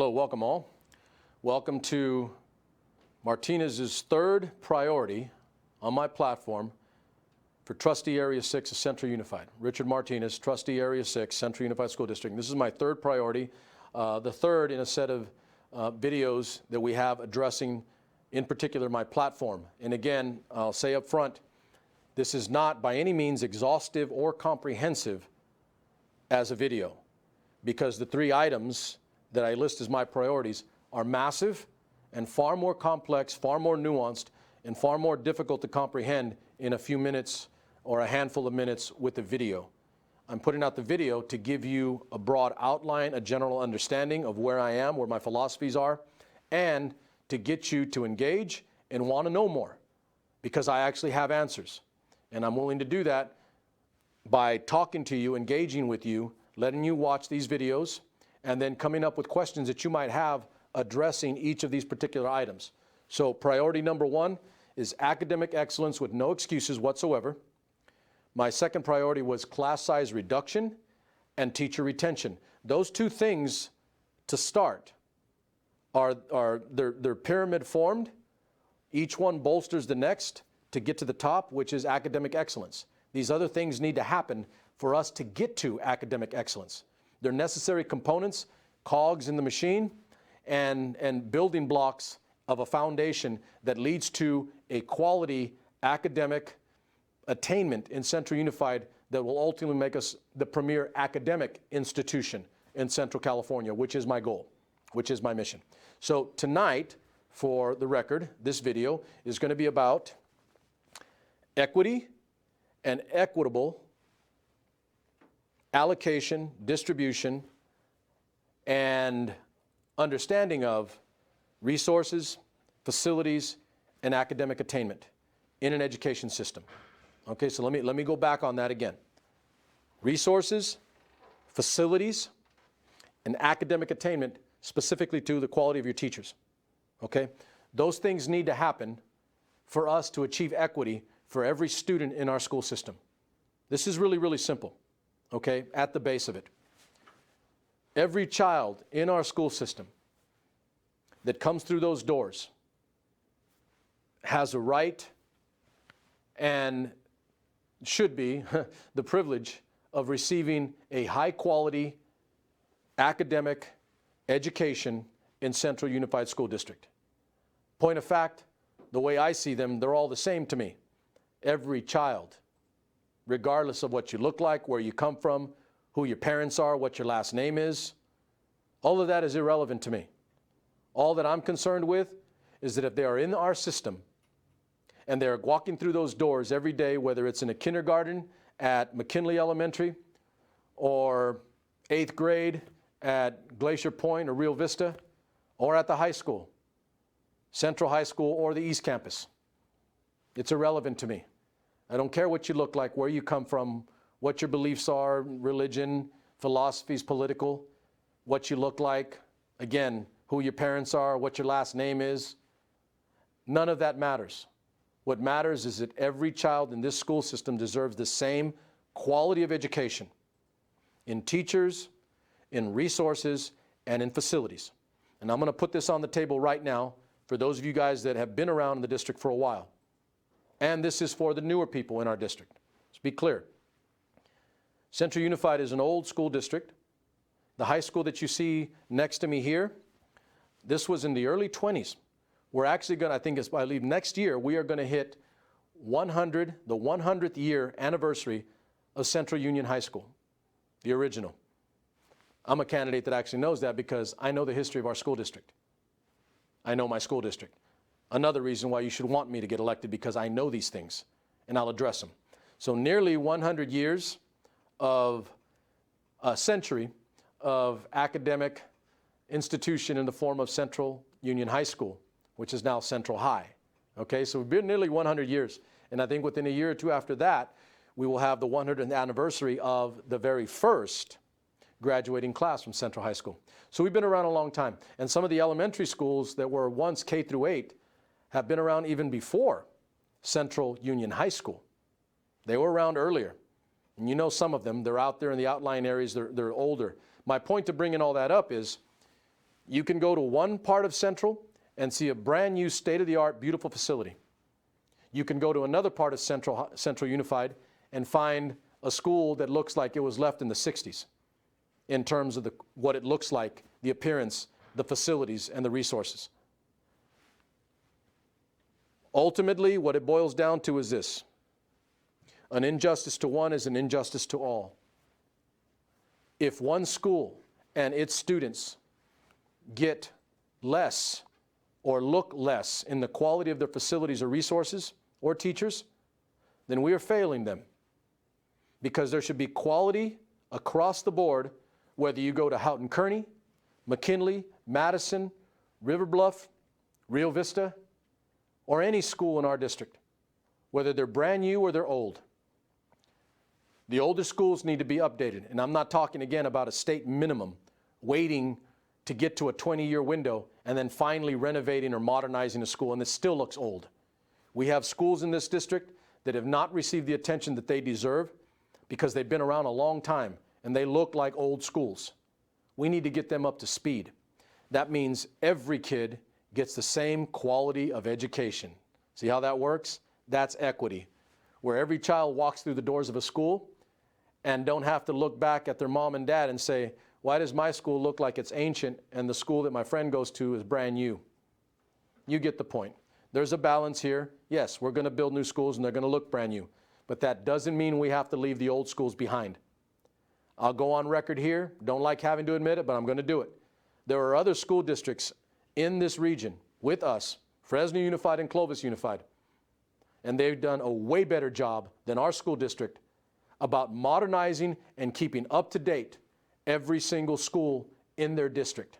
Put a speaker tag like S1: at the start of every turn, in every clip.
S1: Hello, welcome all. Welcome to Martinez's third priority on my platform for Trustee Area 6 of Central Unified. Richard Martinez, Trustee Area 6, Central Unified School District. This is my third priority, the third in a set of videos that we have addressing, in particular, my platform. And again, I'll say up front, this is not by any means exhaustive or comprehensive as a video, because the three items that I list as my priorities are massive and far more complex, far more nuanced, and far more difficult to comprehend in a few minutes or a handful of minutes with the video. I'm putting out the video to give you a broad outline, a general understanding of where I am, where my philosophies are, and to get you to engage and want to know more, because I actually have answers. And I'm willing to do that by talking to you, engaging with you, letting you watch these videos, and then coming up with questions that you might have addressing each of these particular items. So priority number one is academic excellence with no excuses whatsoever. My second priority was class size reduction and teacher retention. Those two things to start they're pyramid formed. Each one bolsters the next to get to the top, which is academic excellence. These other things need to happen for us to get to academic excellence. They're necessary components, cogs in the machine, and building blocks of a foundation that leads to a quality academic attainment in Central Unified that will ultimately make us the premier academic institution in Central California, which is my goal, which is my mission. So tonight, for the record, this video is going to be about equity and equitable allocation, distribution, and understanding of resources, facilities, and academic attainment in an education system. Okay, so let me go back on that again. Resources, facilities, and academic attainment, specifically to the quality of your teachers. Okay, those things need to happen for us to achieve equity for every student in our school system. This is really, really simple. Okay, at the base of it. Every child in our school system that comes through those doors has a right and should be the privilege of receiving a high quality academic education in Central Unified School District. Point of fact, the way I see them, they're all the same to me. Every child, regardless of what you look like, where you come from, who your parents are, what your last name is, all of that is irrelevant to me. All that I'm concerned with is that if they are in our system and they're walking through those doors every day, whether it's in a kindergarten at McKinley Elementary or 8th grade at Glacier Point or Rio Vista, or at the high school, Central High School or the East Campus, it's irrelevant to me. I don't care what you look like, where you come from, what your beliefs are, religion, philosophies, political, what you look like, again, who your parents are, what your last name is. None of that matters. What matters is that every child in this school system deserves the same quality of education in teachers, in resources, and in facilities. And I'm going to put this on the table right now for those of you guys that have been around in the district for a while. And this is for the newer people in our district. Let's be clear. Central Unified is an old school district. The high school that you see next to me here, this was in the early 20s. We're actually going to, I think it's, I believe next year, we are going to hit the 100th year anniversary of Central Union High School, the original. I'm a candidate that actually knows that because I know the history of our school district. I know my school district. Another reason why you should want me to get elected, because I know these things and I'll address them. So nearly 100 years of a century of academic institution in the form of Central Union High School, which is now Central High. Okay, so we've been nearly 100 years. And I think within a year or two after that, we will have the 100th anniversary of the very first graduating class from Central High School. So we've been around a long time. And some of the elementary schools that were once K through 8 have been around even before Central Union High School. They were around earlier. And you know some of them, they're out there in the outlying areas, they're older. My point to bringing all that up is You can go to one part of Central and see a brand new state-of-the-art, beautiful facility. You can go to another part of Central Unified and find a school that looks like it was left in the 60s in terms of what it looks like, the appearance, the facilities, and the resources. Ultimately, what it boils down to is this: an injustice to one is an injustice to all. If one school and its students get less or look less in the quality of their facilities or resources or teachers, then we are failing them. Because there should be quality across the board, whether you go to Houghton Kearney, McKinley, Madison, River Bluff, Rio Vista, or any school in our district, whether they're brand new or they're old. The older schools need to be updated. And I'm not talking again about a state minimum, waiting to get to a 20-year window and then finally renovating or modernizing a school, and it still looks old. We have schools in this district that have not received the attention that they deserve because they've been around a long time and they look like old schools. We need to get them up to speed. That means every kid gets the same quality of education. See how that works? That's equity, where every child walks through the doors of a school and don't have to look back at their mom and dad and say, why does my school look like it's ancient and the school that my friend goes to is brand new? You get the point. There's a balance here. Yes, we're going to build new schools and they're going to look brand new, but that doesn't mean we have to leave the old schools behind. I'll go on record here. Don't like having to admit it, but I'm going to do it. There are other school districts in this region with us, Fresno Unified and Clovis Unified, and they've done a way better job than our school district about modernizing and keeping up to date every single school in their district.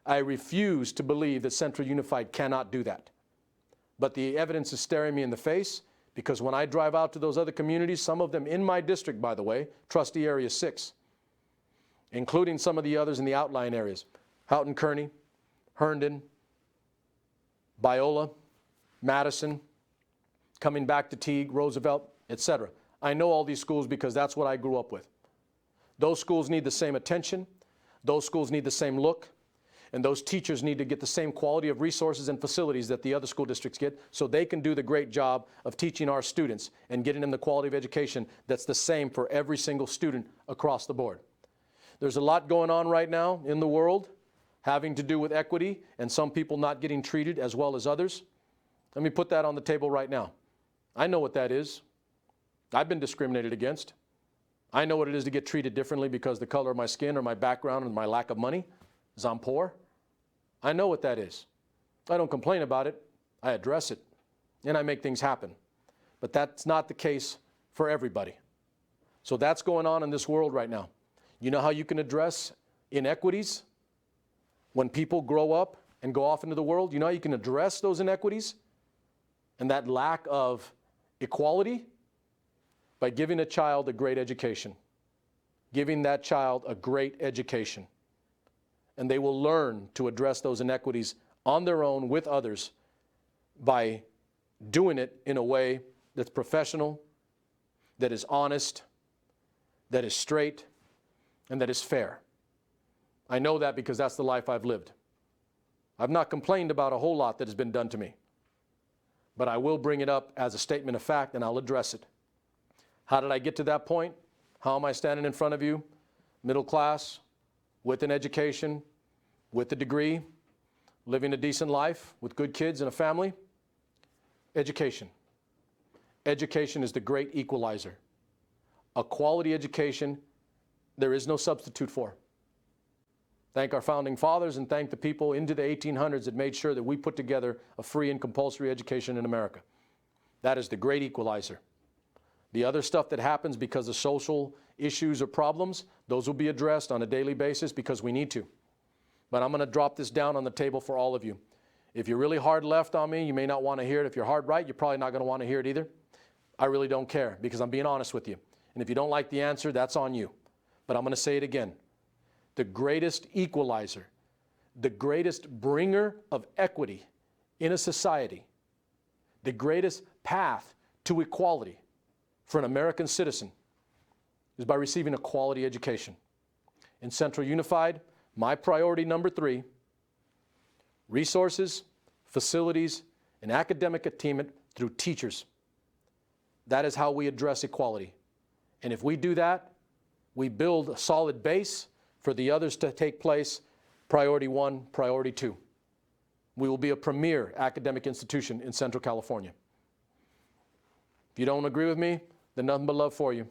S1: I refuse to believe that Central Unified cannot do that. But the evidence is staring me in the face, because when I drive out to those other communities, some of them in my district, by the way, Trustee Area 6, including some of the others in the outlying areas, Houghton Kearney, Herndon, Biola, Madison, coming back to Teague, Roosevelt, etc. I know all these schools because that's what I grew up with. Those schools need the same attention, those schools need the same look, and those teachers need to get the same quality of resources and facilities that the other school districts get, so they can do the great job of teaching our students and getting them the quality of education that's the same for every single student across the board. There's a lot going on right now in the world having to do with equity and some people not getting treated as well as others. Let me put that on the table right now. I know what that is. I've been discriminated against. I know what it is to get treated differently because the color of my skin or my background and my lack of money, is I'm poor. I know what that is. I don't complain about it. I address it, and I make things happen. But that's not the case for everybody. So that's going on in this world right now. You know how you can address inequities when people grow up and go off into the world? You know how you can address those inequities and that lack of equality? By giving a child a great education. Giving that child a great education. And they will learn to address those inequities on their own with others by doing it in a way that's professional, that is honest, that is straight, and that is fair. I know that because that's the life I've lived. I've not complained about a whole lot that has been done to me, but I will bring it up as a statement of fact and I'll address it. How did I get to that point? How am I standing in front of you? Middle class, with an education, with a degree, living a decent life, with good kids and a family? Education. Education is the great equalizer. A quality education, there is no substitute for. Thank our founding fathers and thank the people into the 1800s that made sure that we put together a free and compulsory education in America. That is the great equalizer. The other stuff that happens because of social issues or problems, those will be addressed on a daily basis because we need to. But I'm going to drop this down on the table for all of you. If you're really hard left on me, you may not want to hear it. If you're hard right, you're probably not going to want to hear it either. I really don't care because I'm being honest with you. And if you don't like the answer, that's on you. But I'm going to say it again. The greatest equalizer, the greatest bringer of equity in a society, the greatest path to equality for an American citizen is by receiving a quality education. In Central Unified, My priority number 3, resources, facilities, and academic attainment through teachers. That is how we address equality. And if we do that, we build a solid base for the others to take place. Priority 1, priority 2. We will be a premier academic institution in Central California. If you don't agree with me, then nothing but love for you.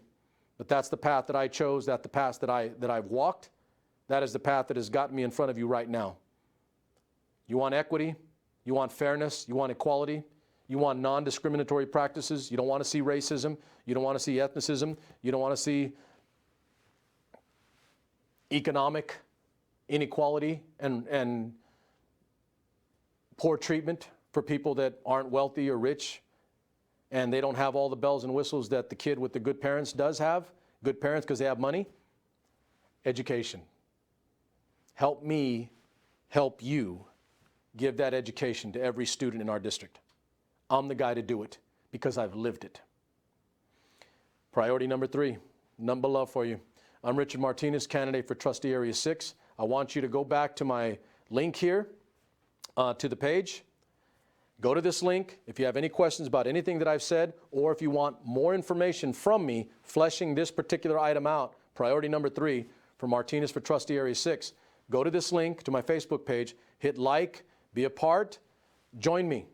S1: But that's the path that I chose, that's the path that I've walked. That is the path that has gotten me in front of you right now. You want equity, you want fairness, you want equality, you want non-discriminatory practices, you don't want to see racism, you don't want to see ethnicism, you don't want to see economic inequality and poor treatment for people that aren't wealthy or rich, and they don't have all the bells and whistles that the kid with the good parents does have. Good parents because they have money. Education. Help me help you give that education to every student in our district. I'm the guy to do it because I've lived it. Priority number 3, nothing but love for you. I'm Richard Martinez, candidate for Trustee Area 6. I want you to go back to my link here to the page. Go to this link if you have any questions about anything that I've said, or if you want more information from me fleshing this particular item out, priority number 3 for Martinez for Trustee Area 6. Go to this link to my Facebook page, hit like, be a part, join me,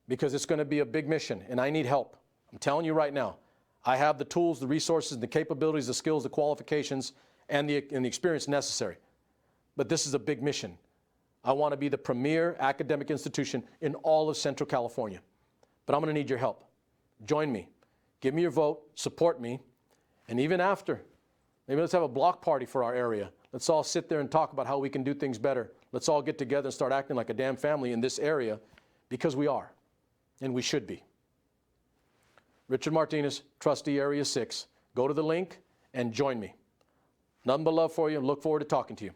S1: because it's going to be a big mission and I need help. I'm telling you right now, I have the tools, the resources, the capabilities, the skills, the qualifications, and the experience necessary. But this is a big mission. I want to be the premier academic institution in all of Central California. But I'm going to need your help. Join me. Give me your vote. Support me. And even after, maybe let's have a block party for our area. Let's all sit there and talk about how we can do things better. Let's all get together and start acting like a damn family in this area, because we are, and we should be. Richard Martinez, Trustee Area 6. Go to the link and join me. Nothing but love for you, and look forward to talking to you.